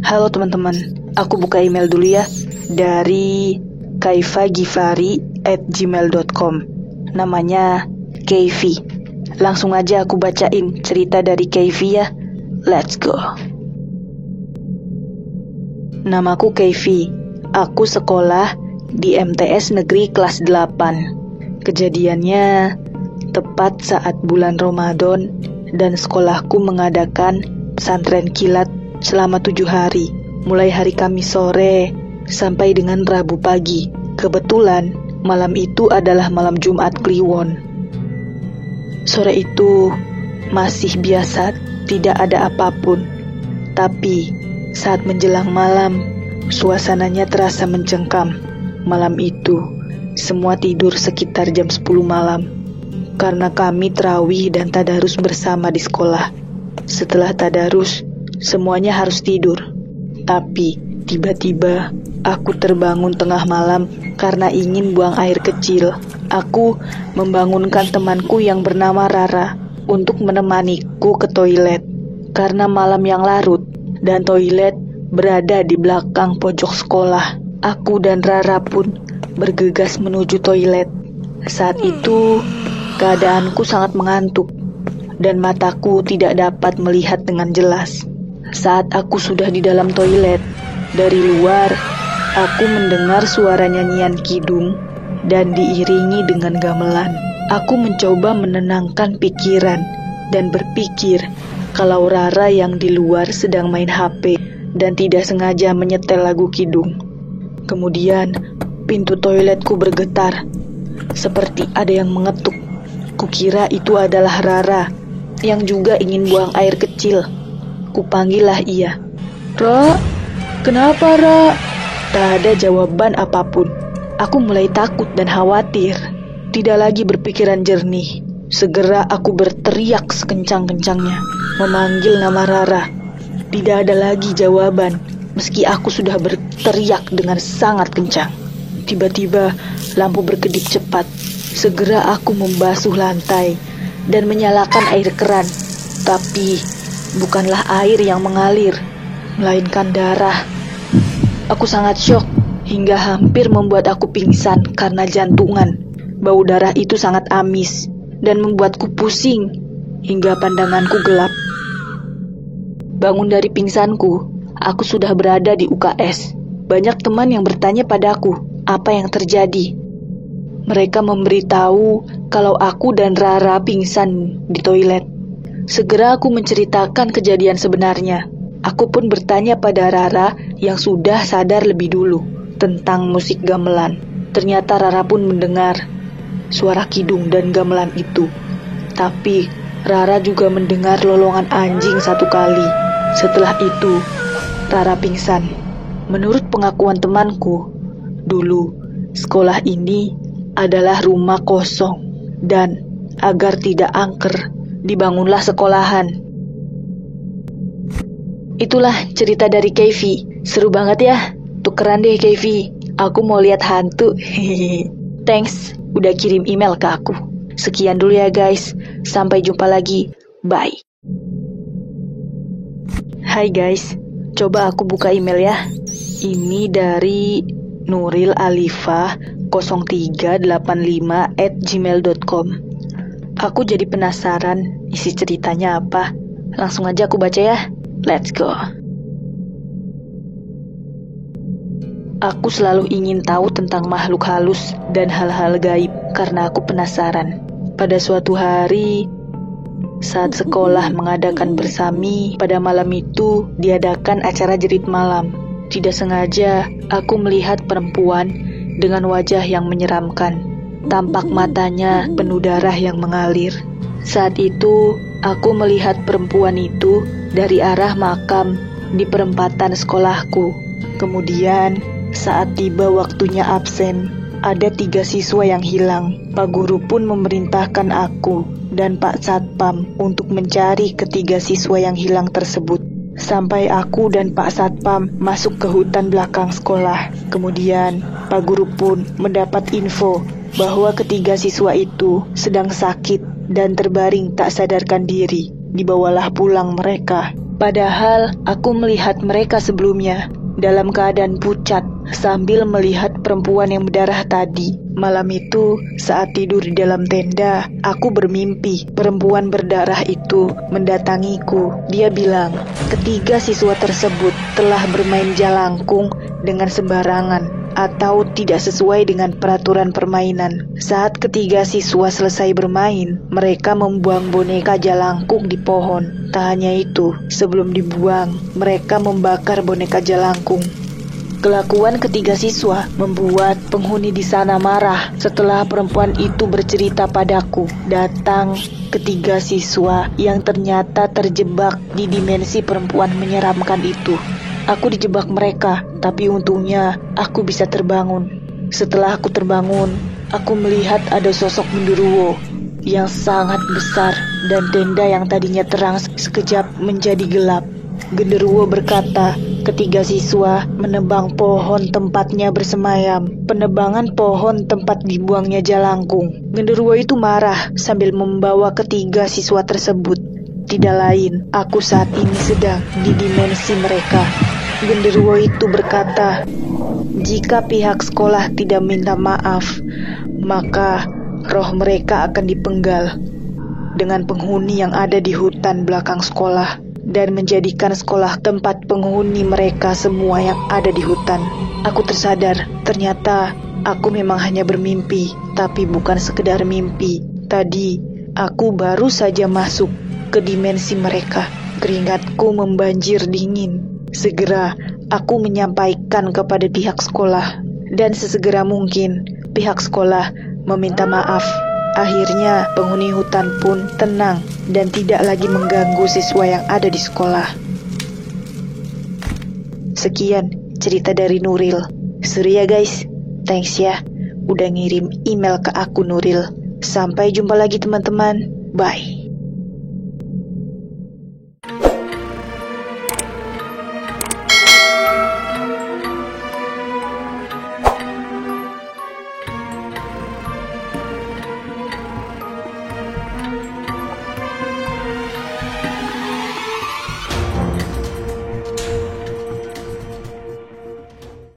Halo teman-teman, aku buka email dulu ya. Dari kaifagifari@gmail.com. Namanya Keifi. Langsung aja aku bacain cerita dari Keifi ya. Let's go. Namaku Keifi. Aku sekolah di MTS Negeri kelas 8. Kejadiannya tepat saat bulan Ramadan dan sekolahku mengadakan pesantren kilat selama 7 hari, mulai hari Kamis sore sampai dengan Rabu pagi. Kebetulan malam itu adalah malam Jumat Kliwon. Sore itu masih biasa, tidak ada apapun. Tapi saat menjelang malam, suasananya terasa mencengkam. Malam itu semua tidur sekitar jam 10 malam karena kami tarawih dan tadarus bersama di sekolah. Setelah tadarus, semuanya harus tidur. Tapi tiba-tiba aku terbangun tengah malam karena ingin buang air kecil. Aku membangunkan temanku yang bernama Rara untuk menemaniku ke toilet karena malam yang larut dan toilet berada di belakang pojok sekolah. Aku dan Rara pun bergegas menuju toilet. Saat itu keadaanku sangat mengantuk dan mataku tidak dapat melihat dengan jelas. Saat aku sudah di dalam toilet, dari luar aku mendengar suara nyanyian kidung dan diiringi dengan gamelan. Aku mencoba menenangkan pikiran dan berpikir kalau Rara yang di luar sedang main HP dan tidak sengaja menyetel lagu kidung. Kemudian pintu toiletku bergetar, seperti ada yang mengetuk. Kukira itu adalah Rara yang juga ingin buang air kecil. Kupanggillah ia. "Ra, kenapa Ra?" Tak ada jawaban apapun. Aku mulai takut dan khawatir. Tidak lagi berpikiran jernih. Segera aku berteriak sekencang-kencangnya, memanggil nama Rara. Tidak ada lagi jawaban, meski aku sudah berteriak dengan sangat kencang. Tiba-tiba lampu berkedip cepat. Segera aku membasuh lantai dan menyalakan air keran. Tapi bukanlah air yang mengalir, melainkan darah. Aku sangat syok hingga hampir membuat aku pingsan karena jantungan. Bau darah itu sangat amis dan membuatku pusing hingga pandanganku gelap. Bangun dari pingsanku, aku sudah berada di UKS. Banyak teman yang bertanya padaku apa yang terjadi. Mereka memberitahu kalau aku dan Rara pingsan di toilet. Segera aku menceritakan kejadian sebenarnya. Aku pun bertanya pada Rara yang sudah sadar lebih dulu tentang musik gamelan. Ternyata Rara pun mendengar suara kidung dan gamelan itu. Tapi Rara juga mendengar lolongan anjing 1 kali. Setelah itu, Rara pingsan. Menurut pengakuan temanku, dulu sekolah ini adalah rumah kosong dan agar tidak angker, dibangunlah sekolahan. Itulah cerita dari Keifi. Seru banget ya. Tukeran deh Keifi. Aku mau lihat hantu. Thanks udah kirim email ke aku. Sekian dulu ya guys. Sampai jumpa lagi. Bye. Hai guys. Coba aku buka email ya. Ini dari Nuril Alifah 0385@gmail.com. Aku jadi penasaran isi ceritanya apa. Langsung aja aku baca ya. Let's go. Aku selalu ingin tahu tentang makhluk halus dan hal-hal gaib karena aku penasaran. Pada suatu hari, saat sekolah mengadakan bersami, pada malam itu diadakan acara jerit malam. Tidak sengaja, aku melihat perempuan dengan wajah yang menyeramkan. Tampak matanya penuh darah yang mengalir. Saat itu, aku melihat perempuan itu dari arah makam di perempatan sekolahku. Kemudian, saat tiba waktunya absen, ada 3 siswa yang hilang. Pak Guru pun memerintahkan aku dan Pak Satpam untuk mencari ketiga siswa yang hilang tersebut. Sampai aku dan Pak Satpam masuk ke hutan belakang sekolah. Kemudian, Pak Guru pun mendapat info bahwa ketiga siswa itu sedang sakit dan terbaring tak sadarkan diri. Dibawalah pulang mereka. Padahal aku melihat mereka sebelumnya dalam keadaan pucat sambil melihat perempuan yang berdarah tadi. Malam itu, saat tidur di dalam tenda, aku bermimpi perempuan berdarah itu mendatangiku. Dia bilang, ketiga siswa tersebut telah bermain jalangkung dengan sembarangan atau tidak sesuai dengan peraturan permainan. Saat ketiga siswa selesai bermain, mereka membuang boneka jalangkung di pohon. Tak hanya itu, sebelum dibuang, mereka membakar boneka jalangkung. Kelakuan ketiga siswa membuat penghuni di sana marah. Setelah perempuan itu bercerita padaku, datang ketiga siswa yang ternyata terjebak di dimensi perempuan menyeramkan itu. Aku dijebak mereka, tapi untungnya aku bisa terbangun. Setelah aku terbangun, aku melihat ada sosok genderuwo yang sangat besar dan tenda yang tadinya terang sekejap menjadi gelap. Genderuwo berkata, ketiga siswa menebang pohon tempatnya bersemayam. Penebangan pohon tempat dibuangnya jalangkung. Genderuwo itu marah sambil membawa ketiga siswa tersebut. Tidak lain, aku saat ini sedang di dimensi mereka. Genderuwo itu berkata, jika pihak sekolah tidak minta maaf, maka roh mereka akan dipenggal dengan penghuni yang ada di hutan belakang sekolah dan menjadikan sekolah tempat penghuni mereka semua yang ada di hutan. Aku tersadar, ternyata aku memang hanya bermimpi, tapi bukan sekedar mimpi. Tadi, aku baru saja masuk ke dimensi mereka. Keringatku membanjir dingin. Segera, aku menyampaikan kepada pihak sekolah. Dan sesegera mungkin, pihak sekolah meminta maaf. Akhirnya, penghuni hutan pun tenang dan tidak lagi mengganggu siswa yang ada di sekolah. Sekian cerita dari Nuril. Seru ya guys. Thanks ya, udah ngirim email ke aku Nuril. Sampai jumpa lagi teman-teman. Bye.